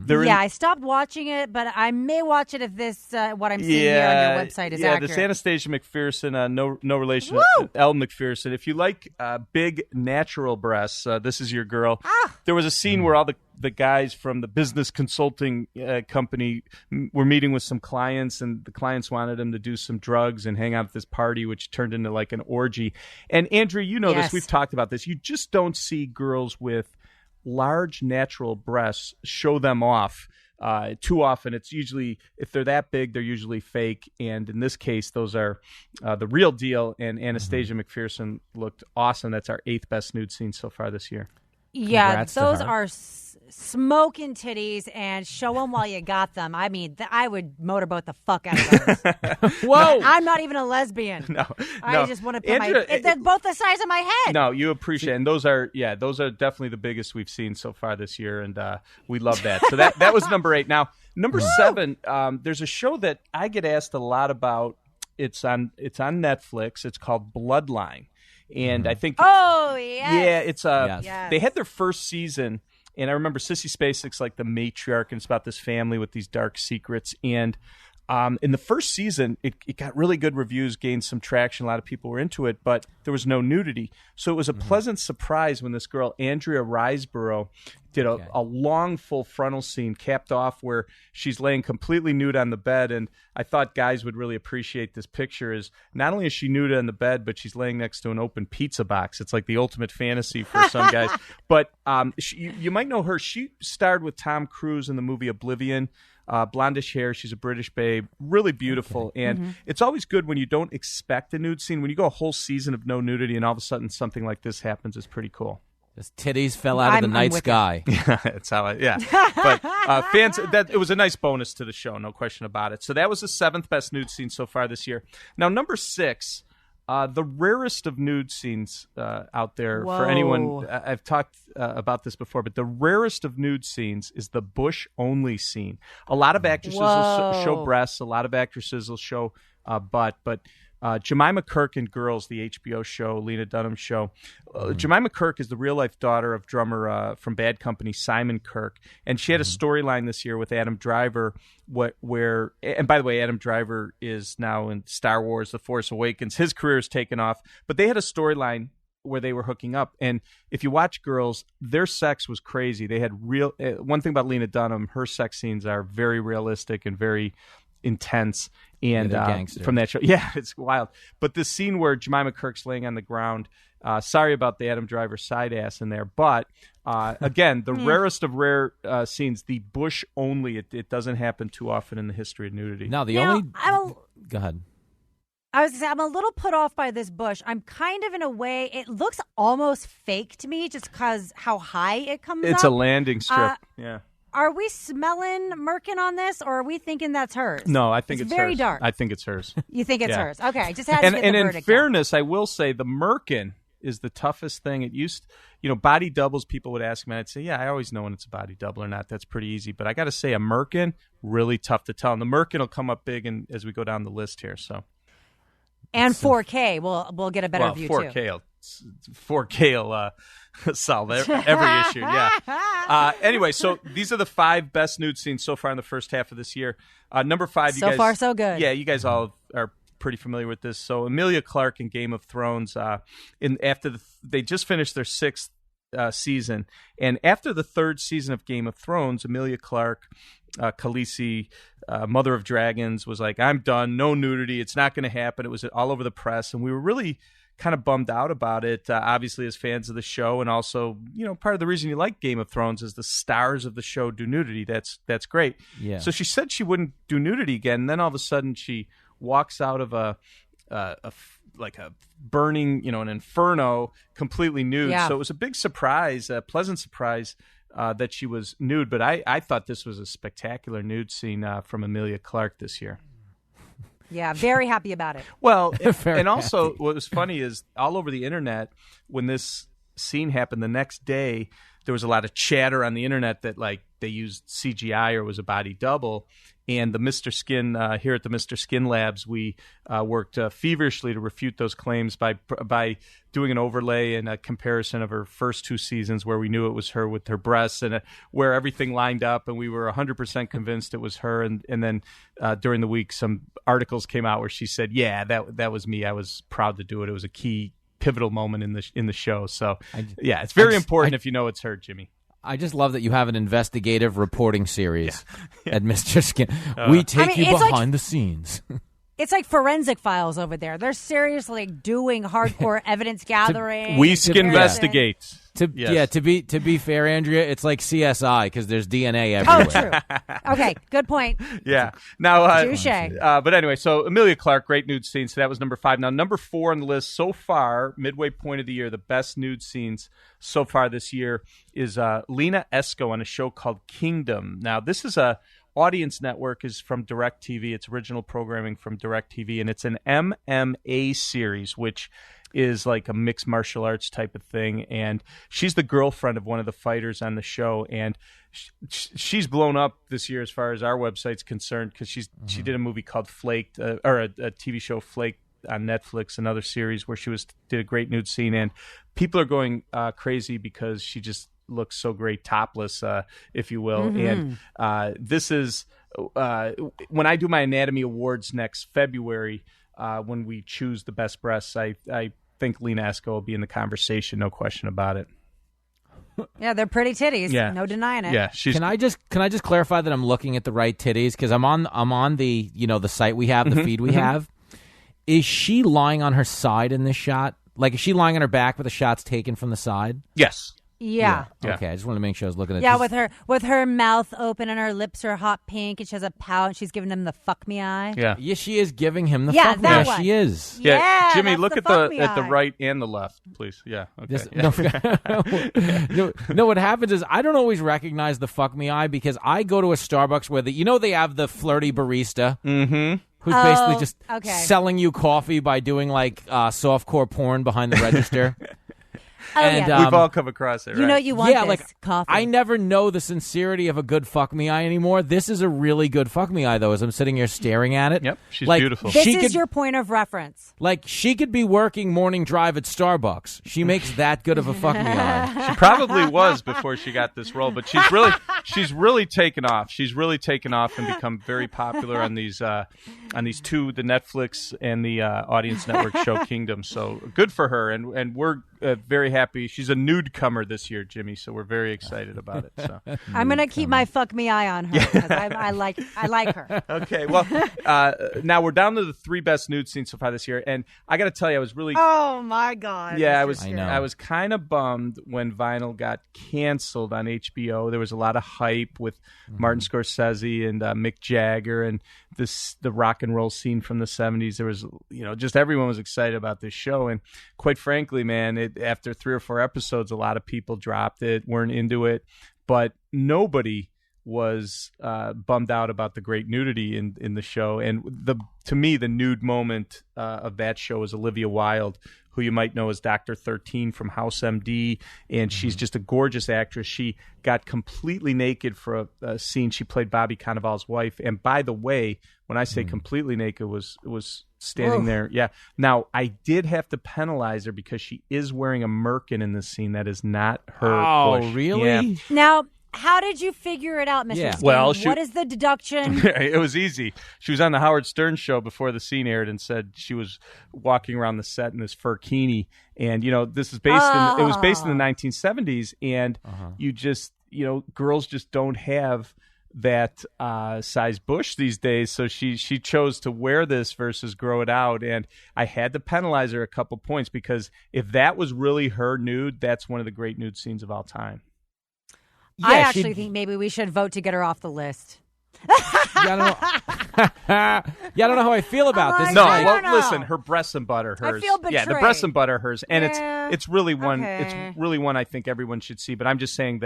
I stopped watching it, but I may watch it if this what I'm seeing here on your website is accurate. This Anastasia McPherson, no relation to Elle McPherson. If you like big natural breasts, this is your girl. There was a scene where all the guys from the business consulting company were meeting with some clients, and the clients wanted them to do some drugs and hang out at this party, which turned into like an orgy. And Andrea, you know this. We've talked about this. You just don't see girls with large natural breasts show them off too often. It's usually, if they're that big, they're usually fake, and in this case those are the real deal, and Anastasia McPherson looked awesome. That's our 8th best nude scene so far this year. Yeah, Congrats to those her. are smoking titties, and show them while you got them. I mean, I would motorboat the fuck out of those. Whoa! I'm not even a lesbian. No. I just want to put Andrea, they're both the size of my head. No, you appreciate it. And those are definitely the biggest we've seen so far this year, and we love that. So that was number 8. Now, number 7, there's a show that I get asked a lot about. It's on Netflix. It's called Bloodline. And I think it's they had their first season, and I remember Sissy Spacek's like the matriarch, and it's about this family with these dark secrets. And in the first season, it got really good reviews, gained some traction. A lot of people were into it, but there was no nudity. So it was a pleasant surprise when this girl, Andrea Riseborough, did a long full frontal scene capped off where she's laying completely nude on the bed. And I thought guys would really appreciate this picture. Is not only is she nude on the bed, but she's laying next to an open pizza box. It's like the ultimate fantasy for some guys. But you might know her. She starred with Tom Cruise in the movie Oblivion. Blondish hair. She's a British babe. Really beautiful. And it's always good when you don't expect a nude scene. When you go a whole season of no nudity and all of a sudden something like this happens, it's pretty cool. His titties fell out of the night sky. That's how But fans, it was a nice bonus to the show, no question about it. So that was the 7th best nude scene so far this year. Now, number 6, the rarest of nude scenes out there for anyone. I've talked about this before, but the rarest of nude scenes is the bush-only scene. A lot of actresses will show breasts. A lot of actresses will show butt, but Jemima Kirk in Girls, the HBO show, Lena Dunham's show. Jemima Kirk is the real-life daughter of drummer from Bad Company, Simon Kirk, and she had a storyline this year with Adam Driver where, and by the way, Adam Driver is now in Star Wars, The Force Awakens. His career is taken off, but they had a storyline where they were hooking up, and if you watch Girls, their sex was crazy. They had real one thing about Lena Dunham, her sex scenes are very realistic and very intense, and from that show, it's wild. But this scene where Jemima Kirk's laying on the ground, sorry about the Adam Driver side ass in there, but again, the rarest of rare scenes, the bush only. It doesn't happen too often in the history of nudity. No, go ahead. I was going to say, I'm a little put off by this bush. I'm kind of, in a way, it looks almost fake to me just because how high it comes up. It's a landing strip, Are we smelling Merkin on this, or are we thinking that's hers? No, I think it's very hers. dark. I think it's hers. You think it's hers? Okay, I just had to get the verdict. And in fairness, I will say the Merkin is the toughest thing. It used, body doubles, people would ask me, and I'd say, I always know when it's a body double or not. That's pretty easy. But I got to say, a Merkin, really tough to tell. And the Merkin will come up big as we go down the list here. So. And 4K, we'll get a better view 4K too. 4K will solve every issue. Yeah. Anyway, so these are the 5 best nude scenes so far in the first half of this year. Number 5, you guys. So far, so good. Yeah, you guys all are pretty familiar with this. So Emilia Clarke in Game of Thrones, they just finished their 6th season, and after the 3rd season of Game of Thrones, Emilia Clarke, Khaleesi, Mother of Dragons, was like, I'm done, no nudity, it's not going to happen. It was all over the press, and we were really kind of bummed out about it, obviously as fans of the show, and also, part of the reason you like Game of Thrones is the stars of the show do nudity. That's great. Yeah. So she said she wouldn't do nudity again, and then all of a sudden she walks out of a burning, an inferno, completely nude. Yeah. So it was a big surprise, a pleasant surprise that she was nude. But I thought this was a spectacular nude scene from Emilia Clarke this year. Yeah, very happy about it. Well, and also what was funny is all over the internet when this scene happened the next day, there was a lot of chatter on the internet that they used CGI or was a body double. And the Mr. Skin here at the Mr. Skin Labs, we worked feverishly to refute those claims by doing an overlay and a comparison of her first 2 seasons where we knew it was her with her breasts and where everything lined up, and we were 100% convinced it was her. And then during the week, some articles came out where she said, "Yeah, that was me. I was proud to do it. It was a key pivotal moment in the show." So it's very important if you know it's her, Jimmy. I just love that you have an investigative reporting series at Mr. Skin. We take you behind the scenes. It's like forensic files over there. They're seriously doing hardcore evidence gathering. We investigate. To be fair, Andrea, it's like CSI because there's DNA everywhere. Oh, true. Okay, good point. Yeah. Now, touche. But anyway, so Emilia Clarke, great nude scenes. So that was number 5. Now, number 4 on the list so far, midway point of the year, the best nude scenes so far this year is Lena Esco on a show called Kingdom. Now, this is Audience Network is from DirecTV. It's original programming from DirecTV, and it's an MMA series, which is like a mixed martial arts type of thing. And she's the girlfriend of one of the fighters on the show, and she's blown up this year as far as our website's concerned because she did a movie called Flaked, or a TV show Flaked on Netflix, another series where she did a great nude scene, and people are going crazy because she just looks so great topless, if you will. And this is when I do my Anatomy Awards next February, when we choose the best breasts, I think Lena Esco will be in the conversation, no question about it. Yeah, they're pretty titties. Yeah. No denying it. Yeah, Can I just clarify that I'm looking at the right titties because I'm on the the site we have, the feed we have. Is she lying on her side in this shot? Like, is she lying on her back with the shots taken from the side? Yes. Yeah. Okay, I just want to make sure I was looking at this. With her mouth open and her lips are hot pink and she has a pout and she's giving him the fuck me eye. Yeah. Yeah, she is giving him the fuck me eye. One. She is. Yeah, Jimmy, look at the right and the left, please. Yeah. Okay. No, what happens is I don't always recognize the fuck me eye because I go to a Starbucks where they have the flirty barista. Who's basically just selling you coffee by doing like softcore porn behind the register. We've all come across it, right? You know you want this coffee. I never know the sincerity of a good fuck me eye anymore. This is a really good fuck me eye, though, as I'm sitting here staring at it. Yep, she's beautiful. This is your point of reference. Like, she could be working morning drive at Starbucks. She makes that good of a fuck me eye. She probably was before she got this role, but she's really taken off. She's really taken off and become very popular on these two, the Netflix and the Audience Network show Kingdom. So good for her, and we're very happy. She's a nude comer this year, Jimmy, so we're very excited about it. So I'm going to keep my fuck me eye on her because I like her. Okay, well, now we're down to the 3 best nude scenes so far this year, and I got to tell you, I was really... Oh, my God. Yeah, I was kind of bummed when Vinyl got canceled on HBO. There was a lot of hype with Martin Scorsese and Mick Jagger and the rock and roll scene from the 70s. There was, just everyone was excited about this show, and quite frankly, man, after 3 or 4 episodes, a lot of people dropped it, weren't into it, but nobody was bummed out about the great nudity in the show. And to me, the nude moment of that show was Olivia Wilde, who you might know as Dr. 13 from House MD, and she's just a gorgeous actress. She got completely naked for a scene. She played Bobby Cannavale's wife, and by the way, when I say completely naked, was standing there. Yeah. Now, I did have to penalize her because she is wearing a merkin in this scene. That is not her. Oh, bush. really? Yeah. Now, how did you figure it out, Mr. Yeah. Skin? Well, what is the deduction? It was easy. She was on the Howard Stern show before the scene aired and said she was walking around the set in this furkini. And, this is it was based in the 1970s. And you just, girls just don't have that size bush these days. So she chose to wear this versus grow it out. And I had to penalize her a couple points because if that was really her nude, that's one of the great nude scenes of all time. Yeah, I actually think maybe we should vote to get her off the list. I don't know how I feel about this. No, I don't know. listen, her breasts and butter, hers. I feel Yeah, the betrayed. breasts and butter, hers, and Yeah, it's really one. okay. It's really one I think everyone should see. But I'm just saying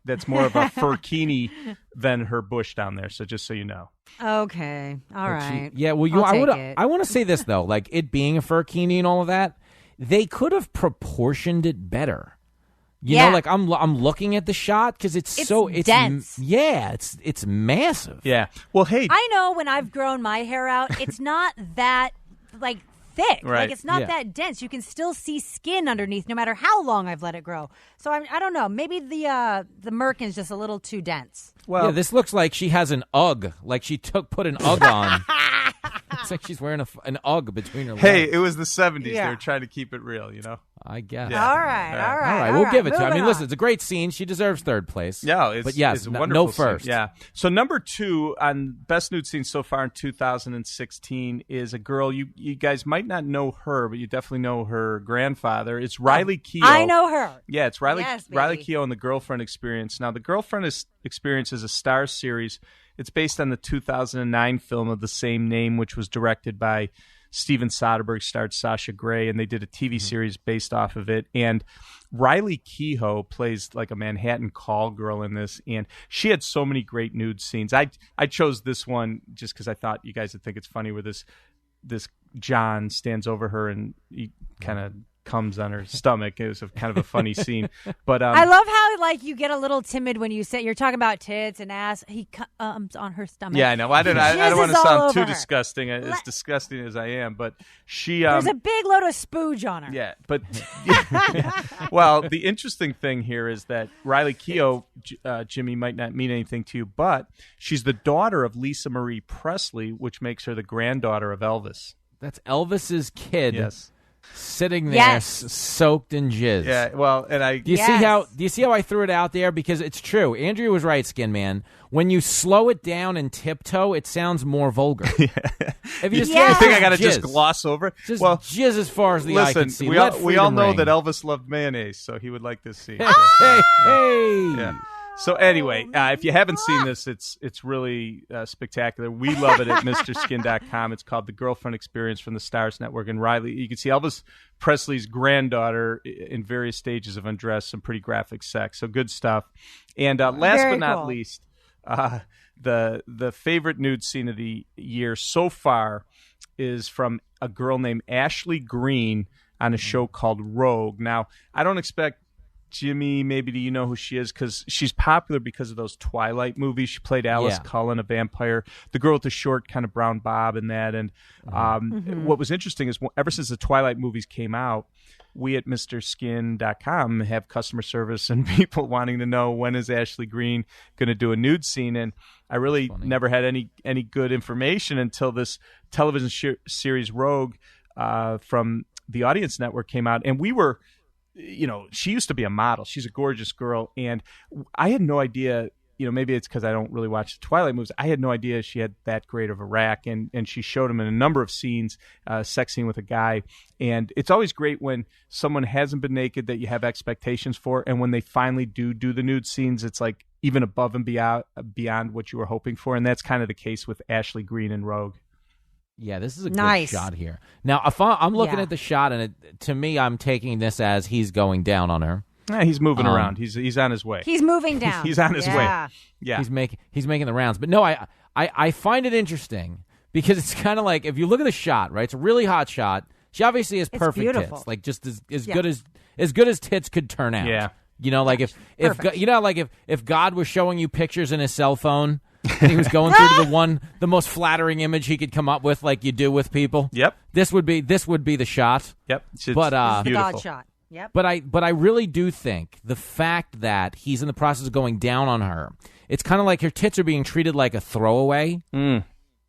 that's more of a furkini than her bush down there. So just so you know. Okay, all right. Yeah, well, I'll take it. I want to say this though, like it being a furkini and all of that, they could have proportioned it better. You know, like I'm looking at the shot because it's dense. It's massive. Yeah. Well, hey, I know when I've grown my hair out, it's not that like thick. Right. Like it's not Yeah. that dense. You can still see skin underneath no matter how long I've let it grow. So I don't know. Maybe the merkin's just a little too dense. well, Yeah, this looks like she has an UGG. Like she put an UGG on. It's like she's wearing an UGG between her legs. hey, it was the 70s. Yeah. They were trying to keep it real, I guess. Yeah. All right. All right, we'll give it to her. I mean, moving listen, on. it's a great scene. She deserves third place. Yeah, but yes, it's a no wonderful scene. first. Yeah. So number 2 on best nude scene so far in 2016 is a girl you guys might not know her, but you definitely know her grandfather. It's Riley Keough. I know her. Yeah, it's Riley Yes, baby. Riley Keough and the Girlfriend Experience. Now, the Girlfriend Experience is a Star series. It's based on the 2009 film of the same name, which was directed by Steven Soderbergh, starred Sasha Grey, and they did a TV series based off of it. And Riley Keough plays like a Manhattan call girl in this, and she had so many great nude scenes. I chose this one just because I thought you guys would think it's funny where this John stands over her and he kind of comes on her stomach. It was kind of a funny scene. But I love how like you get a little timid when you say you're talking about tits and ass. He comes on her stomach. yeah, I know. I don't Jizzes want to all sound too over her. disgusting, as disgusting as I am, but she There's a big load of spooge on her. yeah, but well, the interesting thing here is that Riley Keough, Jimmy, might not mean anything to you, but she's the daughter of Lisa Marie Presley, which makes her the granddaughter of Elvis. That's Elvis's kid. Yes. Sitting there, Yes. soaked in jizz. Yeah. Well, and I. Do you see how I threw it out there? Because it's true. Andrea was right, Skin Man. When you slow it down and tiptoe, it sounds more vulgar. If you just Yeah. You think I got to jizz. just gloss over it? Just well, jizz as far as the eye can listen, see. we Let all freedom know ring. that Elvis loved mayonnaise, so he would like this scene. Hey. Yeah. So anyway, if you haven't seen this, it's really spectacular. We love it at MrSkin.com. It's called The Girlfriend Experience from the Stars Network. And Riley, you can see Elvis Presley's granddaughter in various stages of undress, some pretty graphic sex. So good stuff. And last Very but not cool. least, the favorite nude scene of the year so far is from a girl named Ashley Greene on a show called Rogue. Now, I don't expect Jimmy, maybe do you know who she is? Because she's popular because of those Twilight movies. She played Alice Cullen, a vampire, the girl with the short kind of brown bob in that. And what was interesting is ever since the Twilight movies came out, we at MrSkin.com have customer service and people wanting to know when is Ashley Greene going to do a nude scene. And I really never had any good information until this television series Rogue from the Audience Network came out. And we were... she used to be a model. She's a gorgeous girl. And I had no idea, maybe it's because I don't really watch the Twilight movies. I had no idea she had that great of a rack. And she showed him in a number of scenes, sex scene with a guy. And it's always great when someone hasn't been naked that you have expectations for. And when they finally do the nude scenes, it's like even above and beyond what you were hoping for. And that's kind of the case with Ashley Greene in Rogue. Yeah, this is a Nice. good shot here. Now, if I'm looking Yeah. at the shot, and to me, I'm taking this as he's going down on her. He's moving around. He's on his way. He's moving down. He's on his way. Yeah. He's making the rounds. But no, I find it interesting because it's kind of like if you look at the shot, right? It's a really hot shot. She obviously has perfect beautiful. tits, like just as good as tits could turn out. Yeah. Like if Perfect. if God was showing you pictures in his cell phone and he was going through the most flattering image he could come up with, like you do with people. Yep. This would be the shot. Yep. It's But The beautiful. God shot. Yep. But I really do think the fact that he's in the process of going down on her, it's kind of like her tits are being treated like a throwaway, and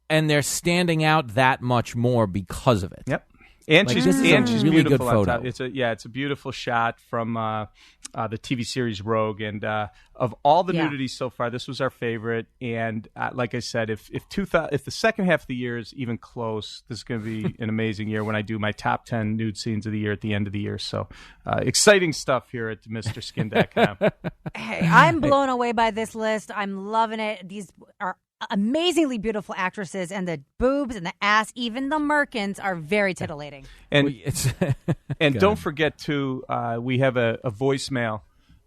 they're standing out that much more because of it. Yep. And Like, she's this is a she's really beautiful good on photo. top. It's a beautiful shot from the TV series Rogue, and of all the nudity so far, this was our favorite. And like I said, if the second half of the year is even close, this is going to be an amazing year when I do my top 10 nude scenes of the year at the end of the year. So exciting stuff here at MrSkin.com. Hey, I'm blown away by this list. I'm loving it. These are amazingly beautiful actresses, and the boobs and the ass, even the merkins, are very titillating. And and don't forget to we have a voicemail.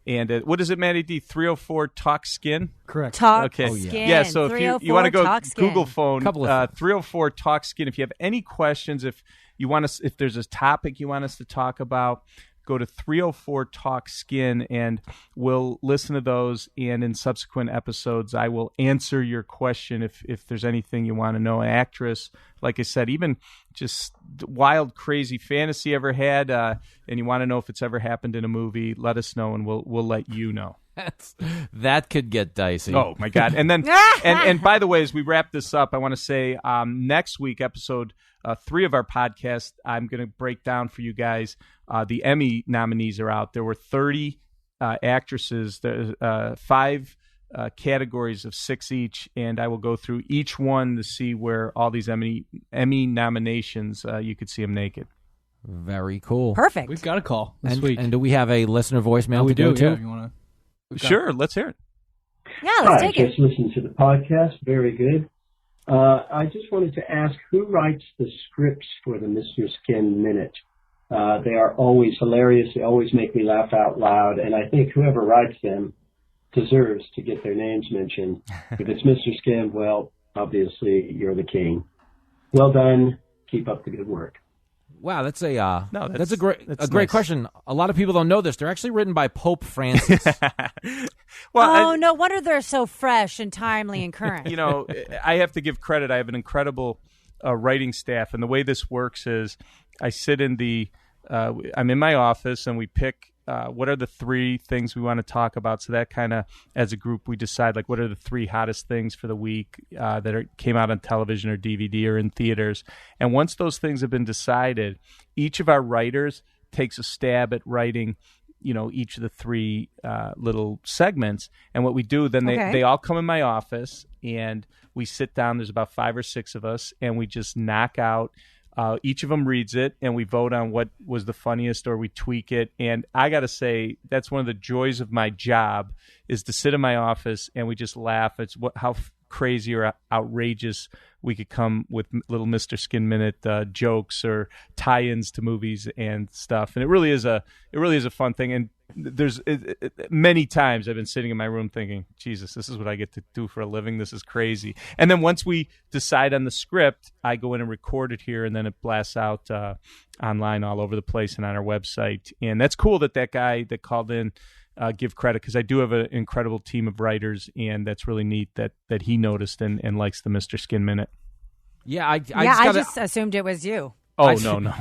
And what is it, Maddie D? 304 Talk Skin? Correct. Talk Okay. Skin. Yeah, so if you want to go Talk Skin. Google phone, Couple of 304 Talk Skin. If you have any questions, if you want us, if there's a topic you want us to talk about, go to 304 Talk Skin, and we'll listen to those. And in subsequent episodes, I will answer your question if there's anything you want to know. An actress, like I said, even just wild, crazy fantasy ever had, and you want to know if it's ever happened in a movie, let us know, and we'll let you know. That could get dicey. Oh my God! And then, and by the way, as we wrap this up, I want to say next week, episode 3 of our podcast, I'm going to break down for you guys. The Emmy nominees are out. There were 30 actresses. There's 5 categories of 6 each, and I will go through each one to see where all these Emmy nominations. You could see them naked. Very cool. Perfect. We've got a call this week. And do we have a listener voicemail we to go do. to? Yeah, you want to? Sure, let's hear it. Yeah, let's Hi, take it. just listened to the podcast. Very good. I just wanted to ask who writes the scripts for the Mr. Skin Minute. They are always hilarious. They always make me laugh out loud. And I think whoever writes them deserves to get their names mentioned. If it's Mr. Skin, well, obviously you're the king. Well done. Keep up the good work. Wow, that's a that's a great nice. question. A lot of people don't know this. They're actually written by Pope Francis. Well, no wonder they're so fresh and timely and current. you know, I have to give credit. I have an incredible writing staff, and the way this works is I sit in I'm in my office, and we pick what are the 3 things we want to talk about. So that kind of, as a group, we decide like what are the 3 hottest things for the week that came out on television or DVD or in theaters. And once those things have been decided, each of our writers takes a stab at writing, each of the 3 little segments. And what we do, then they all come in my office, and we sit down. There's about 5 or 6 of us, and we just knock out. Each of them reads it, and we vote on what was the funniest, or we tweak it. And I got to say, that's one of the joys of my job, is to sit in my office and we just laugh. It's how crazy or outrageous we could come with little Mr. Skin Minute jokes or tie-ins to movies and stuff. And it really is a fun thing. And there's many times I've been sitting in my room thinking, Jesus, this is what I get to do for a living. This is crazy. And then once we decide on the script, I go in and record it here, and then it blasts out online all over the place and on our website. And that's cool that guy that called in give credit, because I do have an incredible team of writers, and that's really neat that he noticed and likes the Mr. Skin Minute. Yeah, I just assumed it was you. Oh, no.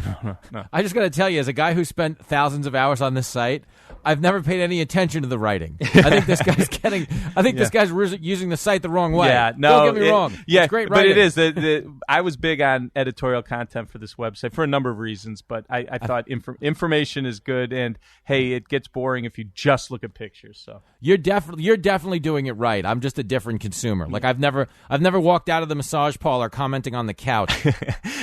I just got to tell you, as a guy who spent thousands of hours on this site, I've never paid any attention to the writing. I think this guy's this guy's using the site the wrong way. Yeah, no, don't get me wrong. Yeah, it's great but writing. it is. I was big on editorial content for this website for a number of reasons, but I thought information is good, and hey, it gets boring if you just look at pictures. So you're definitely doing it right. I'm just a different consumer. Like I've never walked out of the massage parlor commenting on the couch.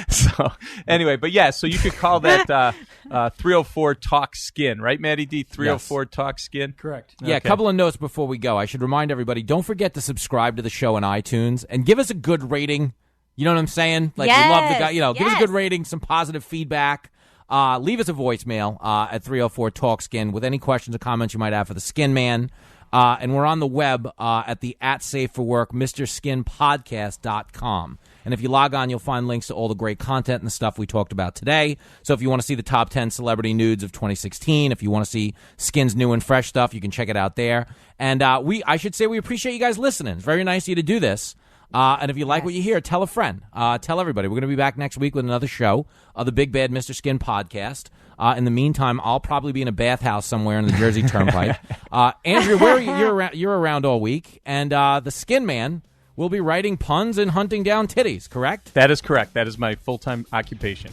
So anyway, but yeah, so you could call that 304 Talk Skin, right, Maddie D? 304 Talk Skin? Correct. Yeah, Okay. a couple of notes before we go. I should remind everybody, don't forget to subscribe to the show on iTunes and give us a good rating. You know what I'm saying? Like, we love the guy. Give us a good rating, some positive feedback. Leave us a voicemail at 304 Talk Skin with any questions or comments you might have for the Skin Man. And we're on the web at the @SafeForWork MrSkinPodcast.com. And if you log on, you'll find links to all the great content and the stuff we talked about today. So if you want to see the top 10 celebrity nudes of 2016, if you want to see Skin's new and fresh stuff, you can check it out there. And I should say we appreciate you guys listening. It's very nice of you to do this. And if you like what you hear, tell a friend. Tell everybody. We're going to be back next week with another show of the Big Bad Mr. Skin podcast. In the meantime, I'll probably be in a bathhouse somewhere in the Jersey Turnpike. Andrea, where are you? You're around all week, and the Skin Man will be writing puns and hunting down titties. Correct? That is correct. That is my full-time occupation.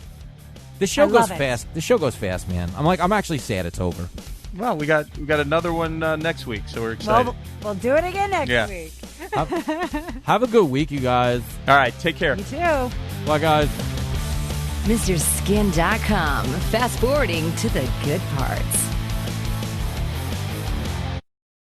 The show I goes love it. fast. The show goes fast, man. I'm actually sad it's over. Well, we got another one next week, so we're excited. Well, we'll do it again next week. Have a good week, you guys. All right, take care. You too. Bye, guys. MrSkin.com. Fast forwarding to the good parts.